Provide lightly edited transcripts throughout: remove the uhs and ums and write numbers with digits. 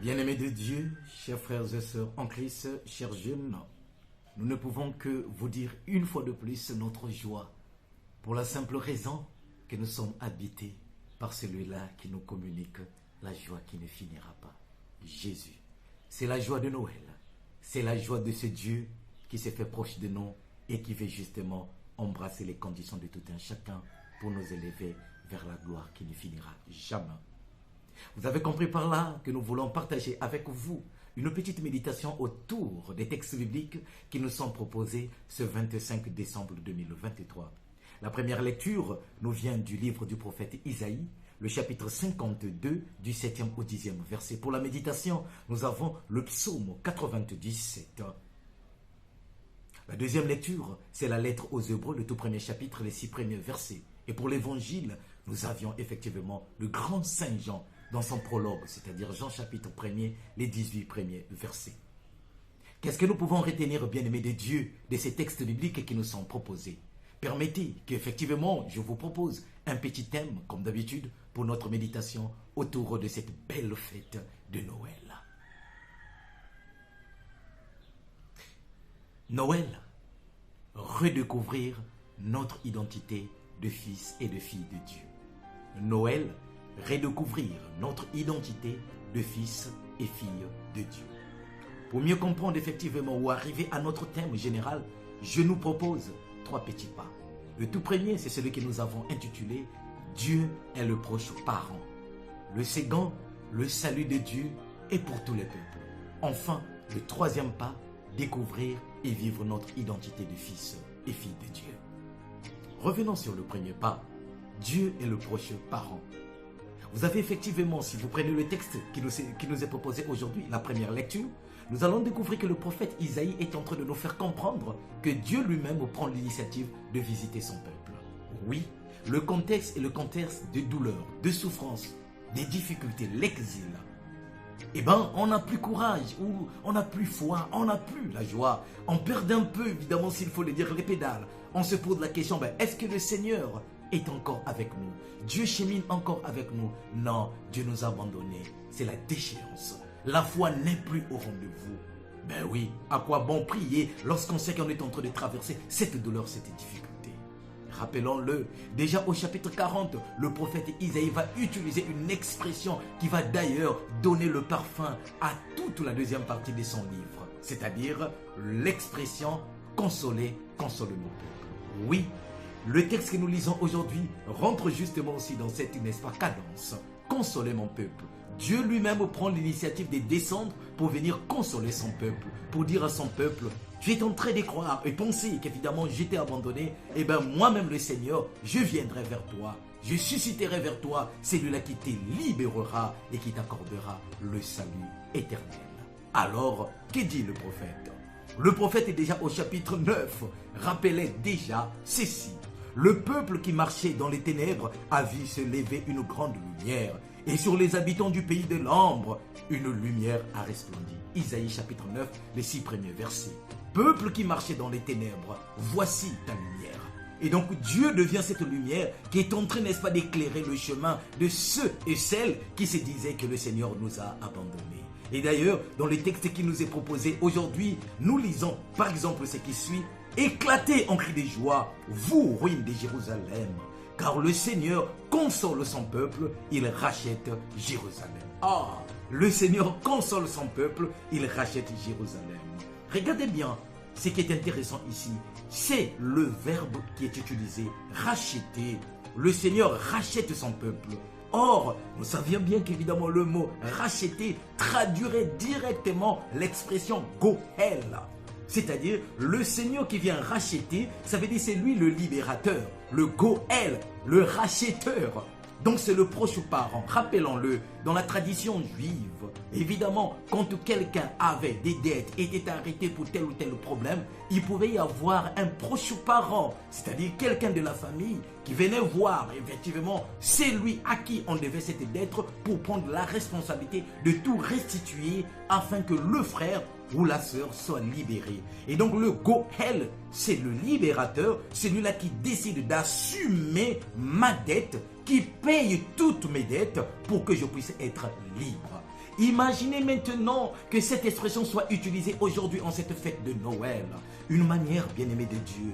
Bien-aimés de Dieu, chers frères et sœurs en Christ, chers jeunes, nous ne pouvons que vous dire une fois de plus notre joie, pour la simple raison que nous sommes habités par celui-là qui nous communique la joie qui ne finira pas. Jésus, c'est la joie de Noël, c'est la joie de ce Dieu qui s'est fait proche de nous et qui veut justement embrasser les conditions de tout un chacun pour nous élever vers la gloire qui ne finira jamais. Vous avez compris par là que nous voulons partager avec vous une petite méditation autour des textes bibliques qui nous sont proposés ce 25 décembre 2023. La première lecture nous vient du livre du prophète Isaïe, le chapitre 52, du 7e au 10e verset. Pour la méditation, nous avons le psaume 97. La deuxième lecture, c'est la lettre aux Hébreux, le tout premier chapitre, les 6 premiers versets. Et pour l'évangile, nous avions effectivement le grand Saint Jean dans son prologue, c'est-à-dire Jean chapitre 1er, les 18 premiers versets. Qu'est-ce que nous pouvons retenir, bien-aimés de Dieu, de ces textes bibliques qui nous sont proposés? Permettez qu'effectivement, je vous propose un petit thème, comme d'habitude, pour notre méditation autour de cette belle fête de Noël. Noël, redécouvrir notre identité de fils et de filles de Dieu. Noël, redécouvrir notre identité de fils et filles de Dieu. Pour mieux comprendre effectivement ou arriver à notre thème général, je nous propose 3 petits pas. Le tout premier, c'est celui que nous avons intitulé « Dieu est le proche parent ». Le second, le salut de Dieu est pour tous les peuples. Enfin, le troisième pas, découvrir et vivre notre identité de fils et filles de Dieu. Revenons sur le premier pas. Dieu est le proche parent. Vous avez effectivement, si vous prenez le texte qui nous est proposé aujourd'hui, la première lecture, nous allons découvrir que le prophète Isaïe est en train de nous faire comprendre que Dieu lui-même prend l'initiative de visiter son peuple. Oui, le contexte est le contexte de douleur, de souffrance, des difficultés, l'exil. Eh bien, on n'a plus courage, ou on n'a plus foi, on n'a plus la joie. On perd un peu, évidemment, s'il faut le dire, les pédales. On se pose la question, est-ce que le Seigneur est encore avec nous? Dieu chemine encore avec nous? Non, Dieu nous a abandonnés. C'est la déchéance. La foi n'est plus au rendez-vous. Ben oui, à quoi bon prier lorsqu'on sait qu'on est en train de traverser cette douleur, cette difficulté? Rappelons-le, déjà au chapitre 40, le prophète Isaïe va utiliser une expression qui va d'ailleurs donner le parfum à toute la deuxième partie de son livre. C'est-à-dire l'expression « consoler, consoler mon peuple ». Oui, le texte que nous lisons aujourd'hui rentre justement aussi dans cette, n'est-ce pas, cadence. Consoler mon peuple. Dieu lui-même prend l'initiative de descendre pour venir consoler son peuple, pour dire à son peuple, tu es en train de croire et penser qu'évidemment j'étais abandonné, et bien moi-même le Seigneur, je viendrai vers toi, je susciterai vers toi celui-là qui te libérera et qui t'accordera le salut éternel. Alors, que dit le prophète? Le prophète est déjà au chapitre 9, rappelait déjà ceci. Le peuple qui marchait dans les ténèbres a vu se lever une grande lumière. Et sur les habitants du pays de l'ombre, une lumière a resplendi. Isaïe chapitre 9, les 6 premiers versets. Peuple qui marchait dans les ténèbres, voici ta lumière. Et donc Dieu devient cette lumière qui est en train, n'est-ce pas, d'éclairer le chemin de ceux et celles qui se disaient que le Seigneur nous a abandonnés. Et d'ailleurs, dans le texte qui nous est proposé aujourd'hui, nous lisons par exemple ce qui suit. Éclatez en cris de joie, vous ruines de Jérusalem, car le Seigneur console son peuple, il rachète Jérusalem. Ah, le Seigneur console son peuple, il rachète Jérusalem. Regardez bien, ce qui est intéressant ici, c'est le verbe qui est utilisé, racheter. Le Seigneur rachète son peuple. Or, nous savions bien qu'évidemment le mot racheter traduirait directement l'expression goël. C'est-à-dire, le Seigneur qui vient racheter, ça veut dire c'est lui le libérateur, le goël, le racheteur. Donc c'est le proche parent. Rappelons-le, dans la tradition juive, évidemment, quand quelqu'un avait des dettes, était arrêté pour tel ou tel problème, il pouvait y avoir un proche parent, c'est-à-dire quelqu'un de la famille qui venait voir effectivement celui à qui on devait cette dette pour prendre la responsabilité de tout restituer afin que le frère ou la sœur soit libérée. Et donc le goël, c'est le libérateur, celui-là qui décide d'assumer ma dette, qui paye toutes mes dettes pour que je puisse être libre. Imaginez maintenant que cette expression soit utilisée aujourd'hui en cette fête de Noël. Une manière, bien-aimée de Dieu,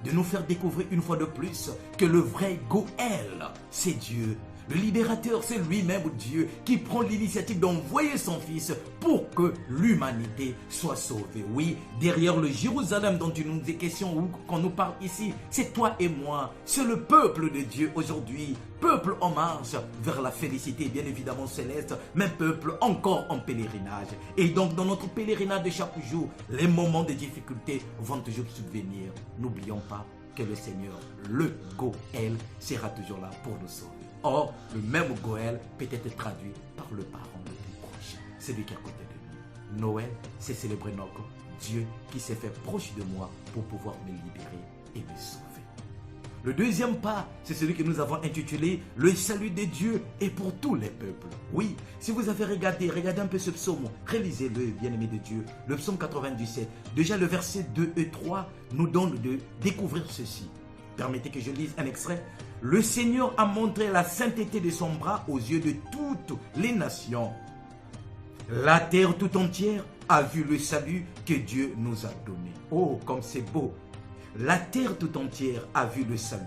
de nous faire découvrir une fois de plus que le vrai Goël, c'est Dieu. Le libérateur, c'est lui-même Dieu qui prend l'initiative d'envoyer son Fils pour que l'humanité soit sauvée. Oui, derrière le Jérusalem dont il nous est question ou qu'on nous parle ici, c'est toi et moi, c'est le peuple de Dieu aujourd'hui. Peuple en marche vers la félicité bien évidemment céleste, mais peuple encore en pèlerinage. Et donc dans notre pèlerinage de chaque jour, les moments de difficulté vont toujours subvenir. N'oublions pas que le Seigneur, le Goël, sera toujours là pour nous sauver. Or, le même Goël peut être traduit par le parent le plus proche, celui qui est à côté de nous. Noël, c'est célébrer notre Dieu qui s'est fait proche de moi pour pouvoir me libérer et me sauver. Le deuxième pas, c'est celui que nous avons intitulé « Le salut de Dieu est pour tous les peuples ». Oui, si vous avez regardé un peu ce psaume, réalisez-le, bien-aimé de Dieu. Le psaume 97, déjà le verset 2 et 3 nous donne de découvrir ceci. Permettez que je lise un extrait. « Le Seigneur a montré la sainteté de son bras aux yeux de toutes les nations. La terre tout entière a vu le salut que Dieu nous a donné. » Oh, comme c'est beau! La terre tout entière a vu le salut.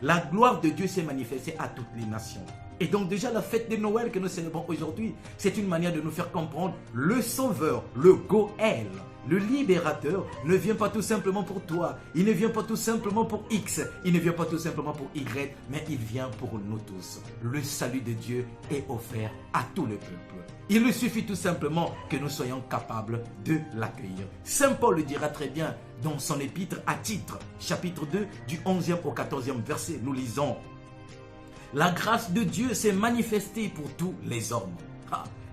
La gloire de Dieu s'est manifestée à toutes les nations. Et donc déjà la fête de Noël que nous célébrons aujourd'hui, c'est une manière de nous faire comprendre le Sauveur, le Goël. Le libérateur ne vient pas tout simplement pour toi, il ne vient pas tout simplement pour X, il ne vient pas tout simplement pour Y, mais il vient pour nous tous. Le salut de Dieu est offert à tout le peuple. Il suffit tout simplement que nous soyons capables de l'accueillir. Saint Paul le dira très bien dans son épître à titre, chapitre 2, du 11e au 14e verset, nous lisons « La grâce de Dieu s'est manifestée pour tous les hommes. »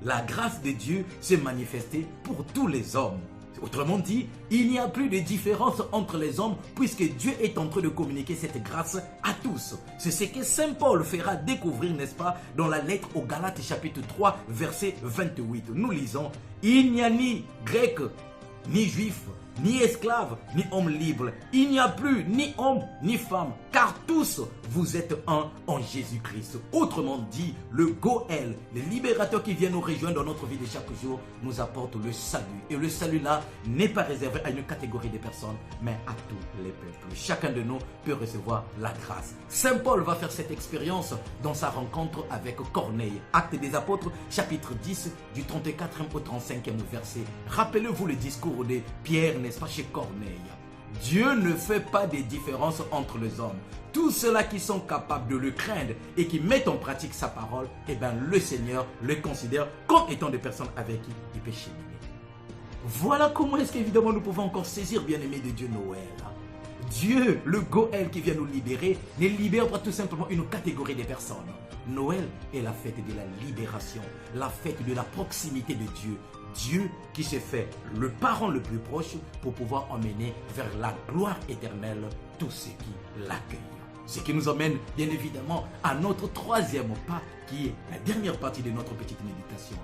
La grâce de Dieu s'est manifestée pour tous les hommes. Autrement dit, il n'y a plus de différence entre les hommes puisque Dieu est en train de communiquer cette grâce à tous. C'est ce que Saint Paul fera découvrir, n'est-ce pas, dans la lettre aux Galates chapitre 3 verset 28. Nous lisons « Il n'y a ni grec, ni juif, ni esclave, ni homme libre. Il n'y a plus ni homme, ni femme, car tous vous êtes un en Jésus-Christ. » Autrement dit, le Goël, le libérateur qui vient nous rejoindre dans notre vie de chaque jour, nous apporte le salut. Et le salut-là n'est pas réservé à une catégorie de personnes, mais à tous les peuples. Chacun de nous peut recevoir la grâce. Saint Paul va faire cette expérience dans sa rencontre avec Corneille. Actes des Apôtres, chapitre 10, du 34e au 35e verset. Rappelez-vous le discours de Pierre, n'est-ce pas, chez Corneille. Dieu ne fait pas de différence entre les hommes. Tous ceux-là qui sont capables de le craindre et qui mettent en pratique sa parole, eh bien le Seigneur le considère comme étant des personnes avec qui il peut cheminer. Voilà comment est-ce qu'évidemment nous pouvons encore saisir, bien-aimés de Dieu, Noël. Dieu, le Goël qui vient nous libérer, ne libère pas tout simplement une catégorie de personnes. Noël est la fête de la libération, la fête de la proximité de Dieu. Dieu qui s'est fait le parent le plus proche pour pouvoir emmener vers la gloire éternelle tous ceux qui l'accueillent. Ce qui nous emmène bien évidemment à notre troisième pas qui est la dernière partie de notre petite méditation.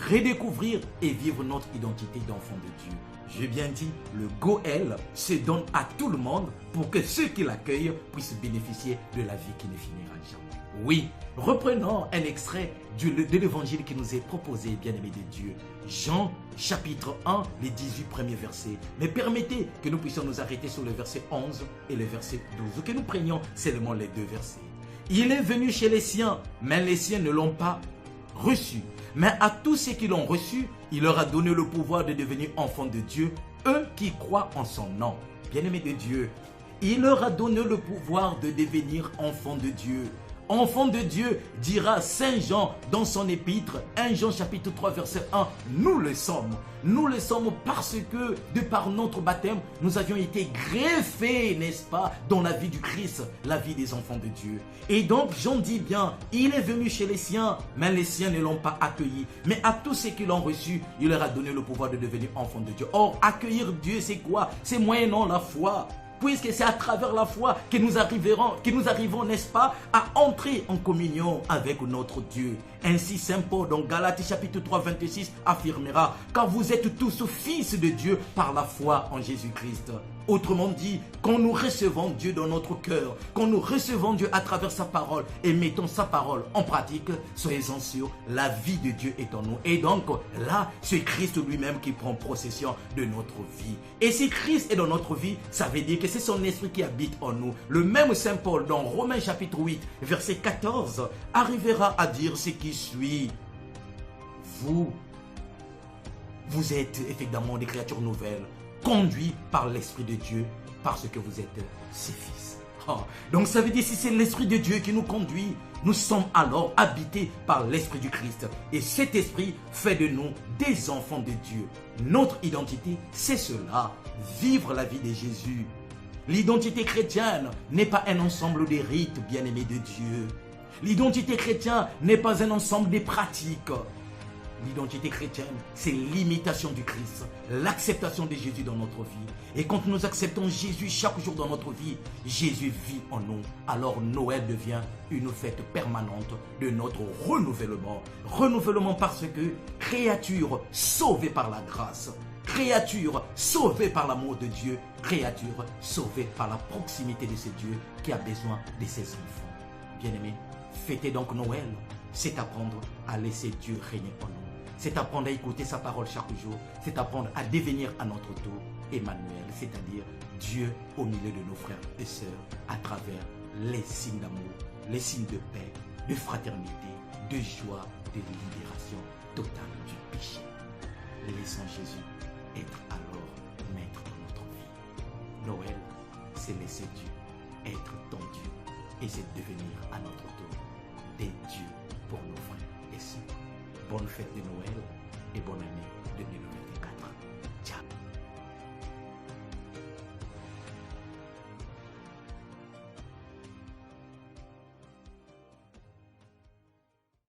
Redécouvrir et vivre notre identité d'enfant de Dieu. J'ai bien dit, le Goël se donne à tout le monde pour que ceux qui l'accueillent puissent bénéficier de la vie qui ne finira jamais. Oui, reprenons un extrait de l'évangile qui nous est proposé, bien-aimé de Dieu. Jean, chapitre 1, les 18 premiers versets. Mais permettez que nous puissions nous arrêter sur le verset 11 et le verset 12, que nous prenions seulement les deux versets. Il est venu chez les siens, mais les siens ne l'ont pas reçu. Mais à tous ceux qui l'ont reçu, il leur a donné le pouvoir de devenir enfants de Dieu, eux qui croient en son nom. Bien-aimés de Dieu, il leur a donné le pouvoir de devenir enfants de Dieu. Enfants de Dieu, dira Saint Jean dans son épître, 1 Jean chapitre 3 verset 1, nous le sommes. Nous le sommes parce que, de par notre baptême, nous avions été greffés, n'est-ce pas, dans la vie du Christ, la vie des enfants de Dieu. Et donc, Jean dit bien, il est venu chez les siens, mais les siens ne l'ont pas accueilli. Mais à tous ceux qui l'ont reçu, il leur a donné le pouvoir de devenir enfants de Dieu. Or, accueillir Dieu, c'est quoi? C'est moyennant la foi. Puisque c'est à travers la foi que nous arrivons, n'est-ce pas, à entrer en communion avec notre Dieu. Ainsi, Saint Paul, dans Galates chapitre 3, 26, affirmera, car vous êtes tous fils de Dieu par la foi en Jésus-Christ. Autrement dit, quand nous recevons Dieu dans notre cœur, quand nous recevons Dieu à travers sa parole et mettons sa parole en pratique, soyez-en sûrs, la vie de Dieu est en nous. Et donc là, c'est Christ lui-même qui prend possession de notre vie. Et si Christ est dans notre vie, ça veut dire que c'est son esprit qui habite en nous. Le même Saint Paul dans Romains chapitre 8, verset 14, arrivera à dire ce qui suit. Vous êtes effectivement des créatures nouvelles, conduits par l'Esprit de Dieu, parce que vous êtes ses fils. Donc ça veut dire, si c'est l'Esprit de Dieu qui nous conduit, nous sommes alors habités par l'Esprit du Christ. Et cet Esprit fait de nous des enfants de Dieu. Notre identité, c'est cela, vivre la vie de Jésus. L'identité chrétienne n'est pas un ensemble de rites, bien-aimés de Dieu. L'identité chrétienne n'est pas un ensemble de pratiques. L'identité chrétienne, c'est l'imitation du Christ, l'acceptation de Jésus dans notre vie. Et quand nous acceptons Jésus chaque jour dans notre vie, Jésus vit en nous. Alors Noël devient une fête permanente de notre renouvellement. Renouvellement parce que créature sauvée par la grâce, créature sauvée par l'amour de Dieu, créature sauvée par la proximité de ce Dieu qui a besoin de ses enfants. Bien-aimés, fêter donc Noël, c'est apprendre à laisser Dieu régner en nous. C'est apprendre à écouter sa parole chaque jour. C'est apprendre à devenir à notre tour Emmanuel, c'est-à-dire Dieu au milieu de nos frères et sœurs à travers les signes d'amour, les signes de paix, de fraternité, de joie, de libération totale du péché. Laissons Jésus être alors maître de notre vie. Noël, c'est laisser Dieu être ton Dieu et c'est devenir à notre tour des dieux pour nos frères et sœurs. Bonne fête de Noël et bonne année 2021.